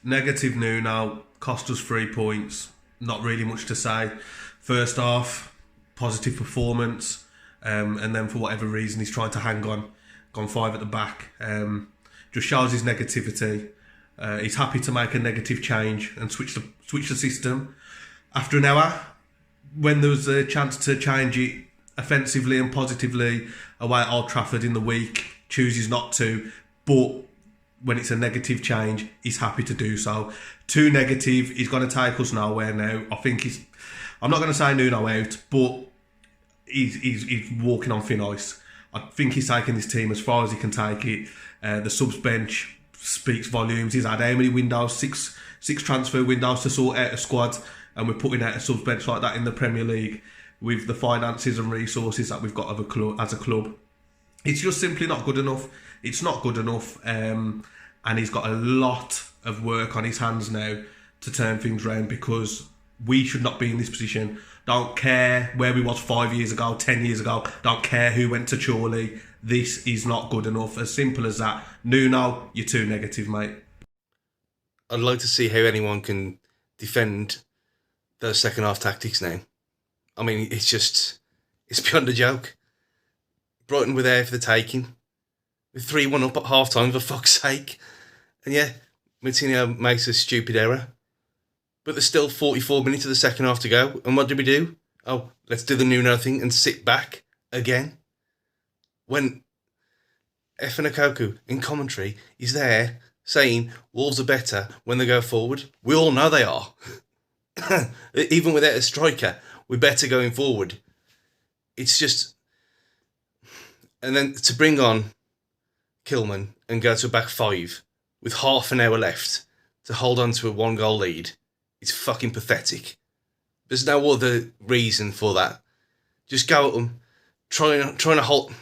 Negative Nuno cost us 3 points. Not really much to say. First half, positive performance, and then for whatever reason he's trying to hang on, gone five at the back. Just shows his negativity. He's happy to make a negative change and switch the system after an hour when there was a chance to change it offensively and positively away at Old Trafford in the week. Chooses not to, but when it's a negative change, he's happy to do so. Too negative, he's going to take us nowhere now. I think he's. I'm not going to say Nuno out, but he's walking on thin ice. I think he's taking this team as far as he can take it. The subs bench speaks volumes. He's had how many windows? Six transfer windows to sort out a squad, and we're putting out a subs bench like that in the Premier League with the finances and resources that we've got as a club. It's just simply not good enough. It's not good enough, and he's got a lot of work on his hands now to turn things around, because we should not be in this position. Don't care where we was 5 years ago, 10 years ago. Don't care who went to Chorley. This is not good enough. As simple as that. Nuno, you're too negative, mate. I'd like to see how anyone can defend those second half tactics now. I mean, it's beyond a joke. Brighton were there for the taking. With 3-1 up at half time, for fuck's sake. And yeah, Martino makes a stupid error. But there's still 44 minutes of the second half to go. And what did we do? Oh, let's do the Nuno thing and sit back again. When Efenakoku in commentary is there saying Wolves are better when they go forward. We all know they are. Even without a striker, we're better going forward. It's just... And then to bring on Kilman and go to a back five with half an hour left to hold on to a 1-goal lead, it's fucking pathetic. There's no other reason for that. Just go at them, trying to hold...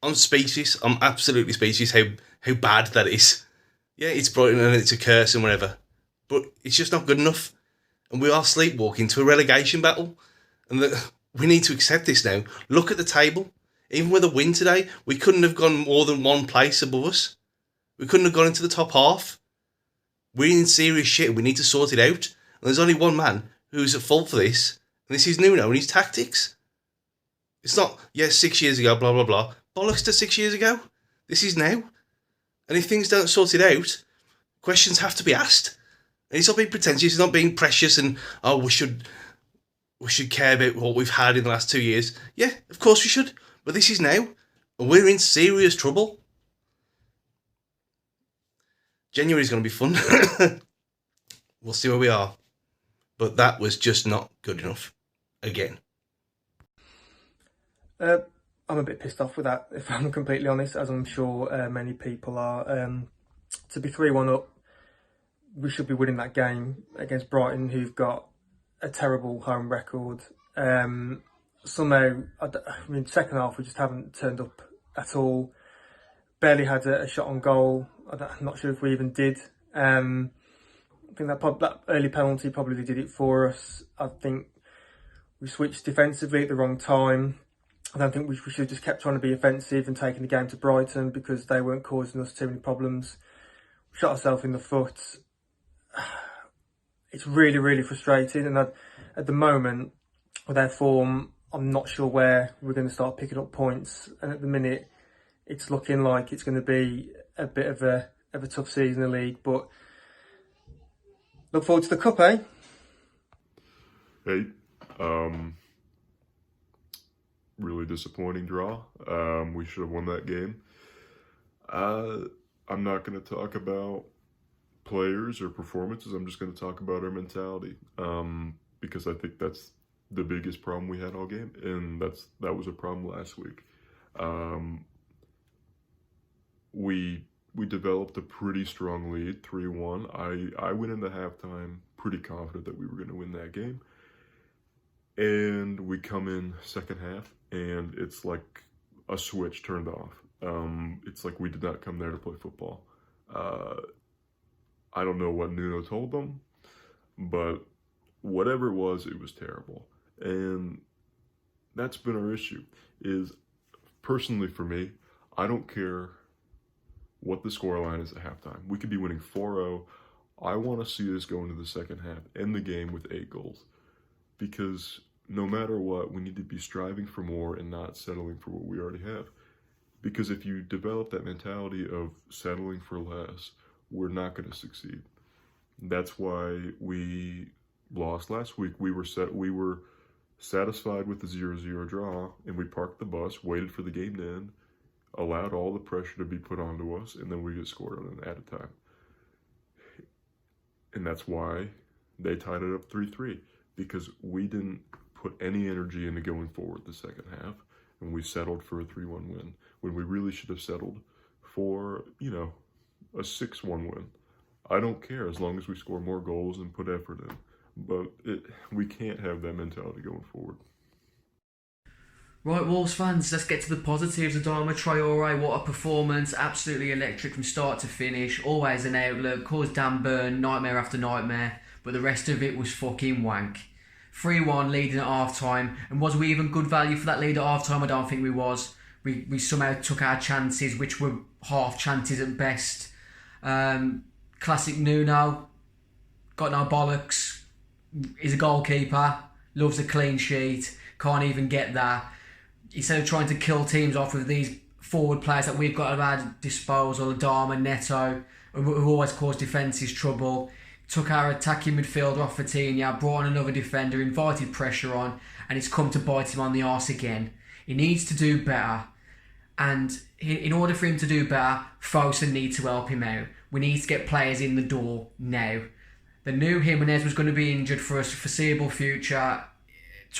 I'm speechless. I'm absolutely speechless how bad that is. Yeah, it's Brighton and it's a curse and whatever, but it's just not good enough. And we are sleepwalking to a relegation battle, and we need to accept this now. Look at the table. Even with a win today, we couldn't have gone more than one place above us. We couldn't have gone into the top half. We're in serious shit. We need to sort it out. And there's only one man who's at fault for this, and this is Nuno and his tactics. It's not, 6 years ago, blah, blah, blah. Bollocks to 6 years ago. This is now. And if things don't sort it out, questions have to be asked. And he's not being pretentious, he's not being precious and, we should care about what we've had in the last 2 years. Yeah, of course we should. But this is now. And we're in serious trouble. January's going to be fun. We'll see where we are. But that was just not good enough. Again. I'm a bit pissed off with that, if I'm completely honest, as I'm sure many people are. To be 3-1 up, we should be winning that game against Brighton, who've got a terrible home record. Somehow, second half, we just haven't turned up at all. Barely had a shot on goal. I'm not sure if we even did. I think that early penalty probably did it for us. I think we switched defensively at the wrong time. I don't think we should have just kept trying to be offensive and taking the game to Brighton, because they weren't causing us too many problems. We shot ourselves in the foot. It's really, really frustrating. And at the moment, with their form, I'm not sure where we're going to start picking up points. And at the minute, it's looking like it's going to be a bit of a tough season in the league. But look forward to the cup, eh? Hey, really disappointing draw. We should have won that game. I'm not going to talk about players or performances. I'm just going to talk about our mentality, because I think that's the biggest problem we had all game, and that was a problem last week. We developed a pretty strong lead, 3-1. I went into halftime pretty confident that we were going to win that game. And we come in second half, and it's like a switch turned off. It's like we did not come there to play football. I don't know what Nuno told them, but whatever it was terrible. And that's been our issue, is personally for me, I don't care what the scoreline is at halftime. We could be winning 4-0 I want to see us go into the second half, end the game with 8 goals. Because no matter what, we need to be striving for more and not settling for what we already have. Because if you develop that mentality of settling for less, we're not going to succeed. That's why we lost last week. We were satisfied with the 0-0 draw, and we parked the bus, waited for the game to end, allowed all the pressure to be put onto us, and then we get scored on an added time. And that's why they tied it up 3-3, because we didn't put any energy into going forward the second half, and we settled for a 3-1 win, when we really should have settled for, a 6-1 win. I don't care as long as we score more goals and put effort in. But we can't have that mentality going forward. Right, Wolves fans, let's get to the positives. Adama Traore, what a performance. Absolutely electric from start to finish. Always an outlook. Caused Dan Burn nightmare after nightmare. But the rest of it was fucking wank. 3-1 leading at half-time. And was we even good value for that lead at half-time? I don't think we was. We somehow took our chances, which were half chances at best. Classic Nuno. Got no bollocks. He's a goalkeeper, loves a clean sheet, can't even get that. Instead of trying to kill teams off with these forward players that we've got at our disposal, Adama, Neto, who always cause defences trouble, took our attacking midfielder off Vitinha, brought on another defender, invited pressure on, and it's come to bite him on the arse again. He needs to do better, and in order for him to do better, Fosun needs to help him out. We need to get players in the door now. The new Jimenez was going to be injured for a foreseeable future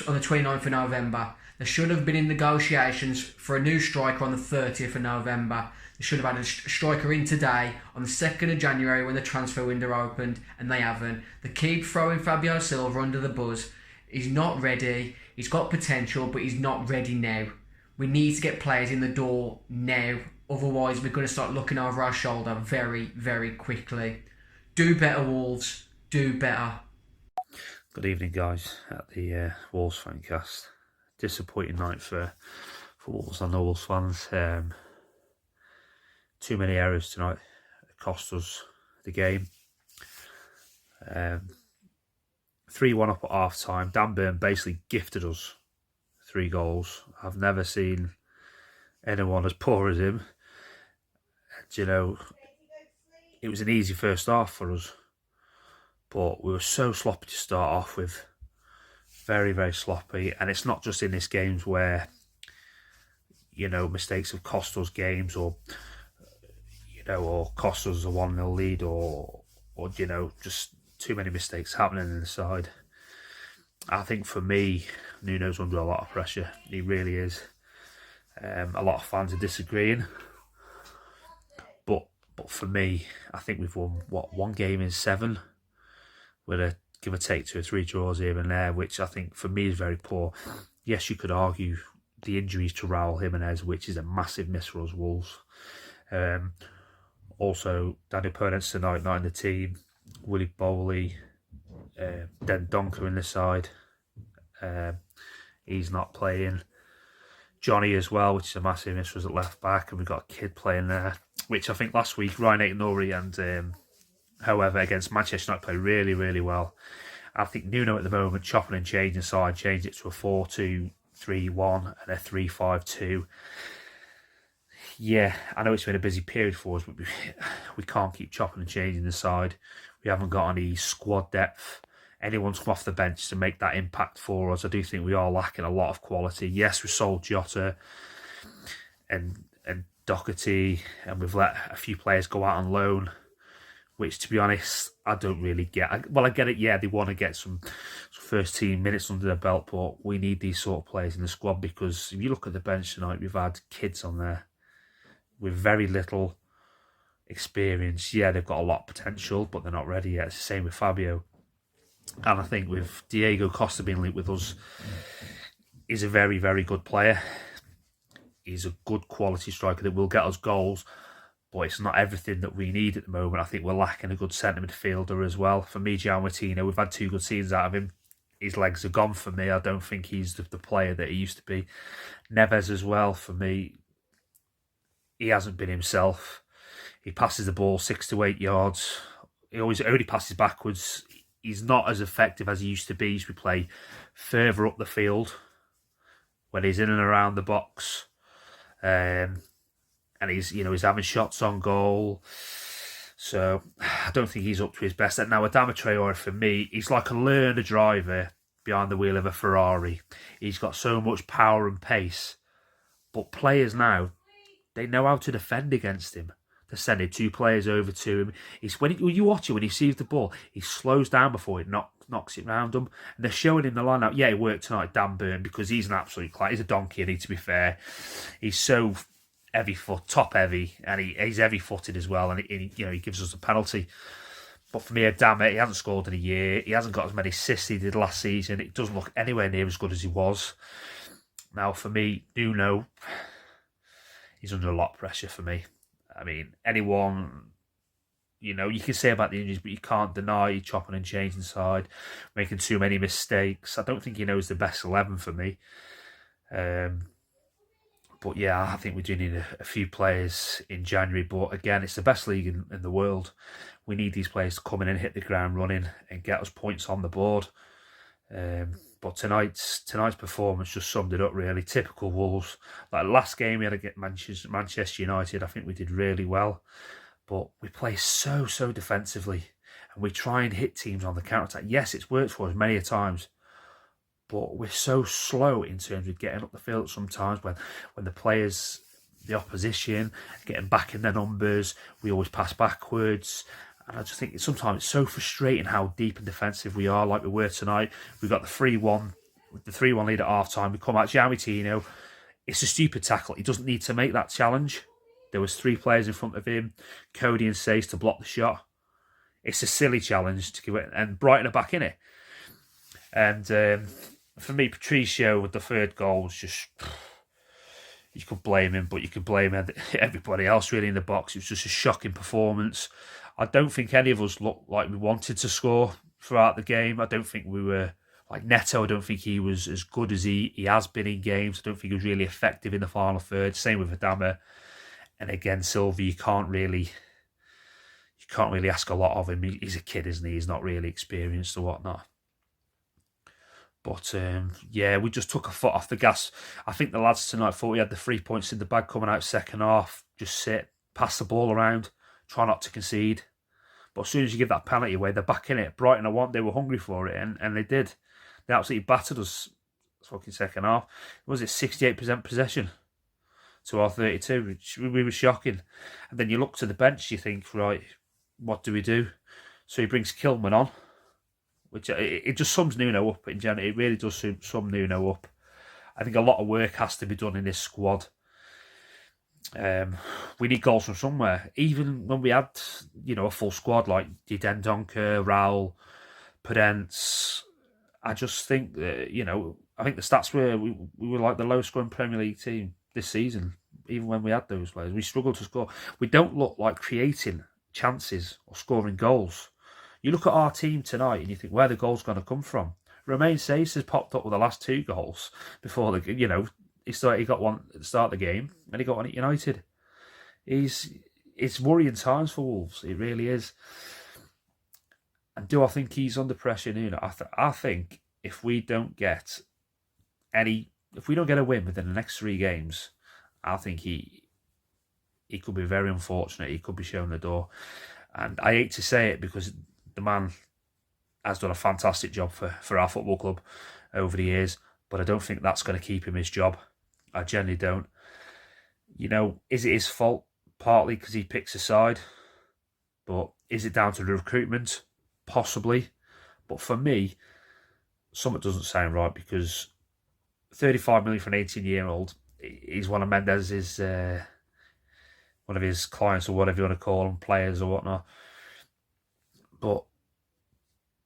on the 29th of November. There should have been in negotiations for a new striker on the 30th of November. They should have had a striker in today on the 2nd of January when the transfer window opened, and they haven't. They keep throwing Fabio Silva under the bus. He's not ready. He's got potential, but he's not ready now. We need to get players in the door now. Otherwise, we're going to start looking over our shoulder very, very quickly. Do better, Wolves. Do better. Good evening, guys, at the Wolves Fancast. Disappointing night for Wolves. I know Wolves fans. Too many errors tonight. It cost us the game. 3-1 up at half time. Dan Burn basically gifted us 3 goals. I've never seen anyone as poor as him. And, it was an easy first half for us. But we were so sloppy to start off with. Very, very sloppy. And it's not just in this games where, mistakes have cost us games or cost us a 1-0 lead or just too many mistakes happening in the side. I think for me, Nuno's under a lot of pressure. He really is. A lot of fans are disagreeing. But for me, I think we've won, 1 game in 7? With a give or take 2 or 3 draws here and there, which I think for me is very poor. Yes, you could argue the injuries to Raul Jimenez, which is a massive miss for us Wolves. Also, Daniel Pernet's tonight not in the team. Willie Bowley, Den Donker in the side. He's not playing. Johnny as well, which is a massive miss for us at left back, and we've got a kid playing there, which I think last week Ryan Aït-Nouri and however, against Manchester United, played really, really well. I think Nuno at the moment, chopping and changing side, changed it to a 4-2-3-1 and a 3-5-2. Yeah, I know it's been a busy period for us, but we can't keep chopping and changing the side. We haven't got any squad depth. Anyone's come off the bench to make that impact for us. I do think we are lacking a lot of quality. Yes, we sold Jota and Doherty, and we've let a few players go out on loan, which, to be honest, I don't really get. I get it, yeah, they want to get some first team minutes under their belt, but we need these sort of players in the squad, because if you look at the bench tonight, we've had kids on there with very little experience. Yeah, they've got a lot of potential, but they're not ready yet. It's the same with Fabio. And I think with Diego Costa being linked with us, he's a very, very good player. He's a good quality striker that will get us goals, but it's not everything that we need at the moment. I think we're lacking a good centre midfielder as well. For me, João Martino, we've had 2 good seasons out of him. His legs are gone for me. I don't think he's the player that he used to be. Neves as well, for me, he hasn't been himself. He passes the ball 6 to 8 yards he always only passes backwards. He's not as effective as he used to be. He used to play further up the field when he's in and around the box. And he's having shots on goal. So I don't think he's up to his best. And now Adama Traore, for me, he's like a learner driver behind the wheel of a Ferrari. He's got so much power and pace. But players now, they know how to defend against him. They're sending 2 players over to him. When you watch it, when he sees the ball, he slows down before it knocks it round him. And they're showing him the line out. Yeah, he worked tonight, Dan Burn, because he's an absolute class. He's a donkey, I need to be fair. He's so top heavy, and he's heavy footed as well. And he gives us a penalty. But for me, Adama, he hasn't scored in a year. He hasn't got as many assists he did last season. It doesn't look anywhere near as good as he was. Now, for me, Nuno, he's under a lot of pressure for me. I mean, anyone, you can say about the injuries, but you can't deny chopping and changing side, making too many mistakes. I don't think he knows the best 11 for me. But yeah, I think we do need a few players in January. But again, it's the best league in the world. We need these players to come in and hit the ground running and get us points on the board. But tonight's performance just summed it up, really. Typical Wolves. Like last game we had against Manchester United, I think we did really well. But we play so defensively. And we try and hit teams on the counter-attack. Yes, it's worked for us many a times. But we're so slow in terms of getting up the field sometimes when the players, the opposition, getting back in their numbers. We always pass backwards. And I just think sometimes it's so frustrating how deep and defensive we are, like we were tonight. We got the 3-1 lead at half-time. We come out, Giamitino. It's a stupid tackle. He doesn't need to make that challenge. There was 3 players in front of him, Cody and Saiss, to block the shot. It's a silly challenge to give it, and Brighton are back in it. And for me, Patricio with the 3rd goal was just... You could blame him, but you could blame everybody else really in the box. It was just a shocking performance. I don't think any of us looked like we wanted to score throughout the game. I don't think we were like Neto. I don't think he was as good as he has been in games. I don't think he was really effective in the final third. Same with Adama. And again, Silva, you can't really ask a lot of him. He's a kid, isn't he? He's not really experienced or whatnot. But we just took a foot off the gas. I think the lads tonight thought we had the 3 points in the bag coming out second half. Just sit, pass the ball around, try not to concede. But as soon as you give that penalty away, they're back in it. Brighton, they were hungry for it, and they did. They absolutely battered us fucking second half. Was it 68% possession to our 32? Which we were shocking. And then you look to the bench, you think, right, what do we do? So he brings Kilman on, which it just sums Nuno up in general. It really does sum Nuno up. I think a lot of work has to be done in this squad. We need goals from somewhere. Even when we had, a full squad like Dendoncker, Raul, Podence, I just think that, I think the stats were we were like the lowest scoring Premier League team this season. Even when we had those players, we struggled to score. We don't look like creating chances or scoring goals. You look at our team tonight and you think, where the goal's going to come from? Romain Saiss has popped up with the last 2 goals before he got one at the start of the game and he got one at United. It's worrying times for Wolves. It really is. And do I think he's under pressure, Nuno? I think if we don't get a win within the next 3 games, I think he could be very unfortunate. He could be shown the door. And I hate to say it because the man has done a fantastic job for our football club over the years, but I don't think that's going to keep him his job. I genuinely don't. Is it his fault? Partly because he picks a side, but is it down to the recruitment? Possibly. But for me, something doesn't sound right because 35 million for an 18-year-old, he's one of Mendes's, one of his clients or whatever you want to call them, players or whatnot. But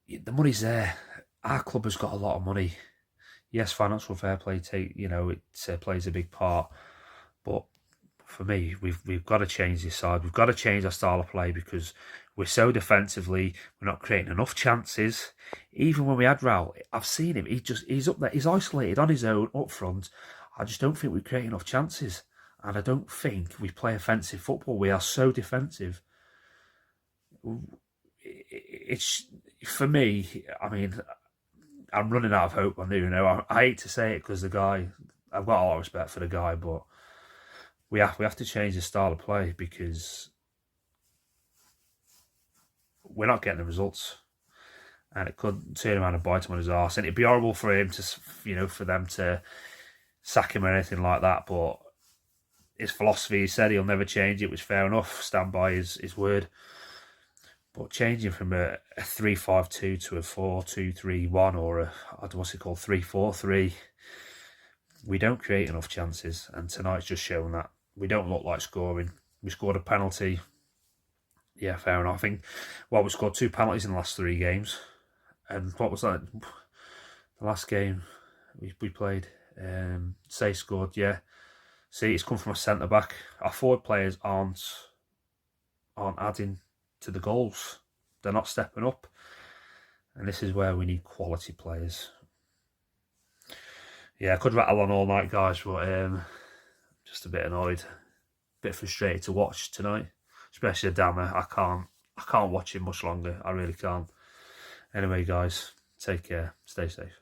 the money's there. Our club has got a lot of money. Yes, financial fair play it plays a big part. But for me, we've got to change this side. We've got to change our style of play because we're so defensively. We're not creating enough chances. Even when we had Raul, I've seen him. He's up there. He's isolated on his own up front. I just don't think we create enough chances. And I don't think we play offensive football. We are so defensive. it's for me. I mean, I'm running out of hope on Nuno. I hate to say it because the guy, I've got a lot of respect for the guy, but we have to change the style of play because we're not getting the results, and it could turn around and bite him on his arse. And it'd be horrible for him to, for them to sack him or anything like that. But his philosophy, he said he'll never change it, which fair enough. Stand by his word. But changing from a 3-5-2 to a 4-2-3-1 or a, what's it called, 3-4-3, we don't create enough chances. And tonight's just shown that. We don't look like scoring. We scored a penalty. Yeah, fair enough. I think, we scored 2 penalties in the last 3 games. And what was that? The last game we played, Saiss scored, yeah. See, it's come from a centre-back. Our forward players aren't adding to the goals. They're not stepping up. And this is where we need quality players. Yeah, I could rattle on all night, guys, but just a bit annoyed. A bit frustrated to watch tonight. Especially Adama. I can't watch him much longer. I really can't. Anyway, guys, take care. Stay safe.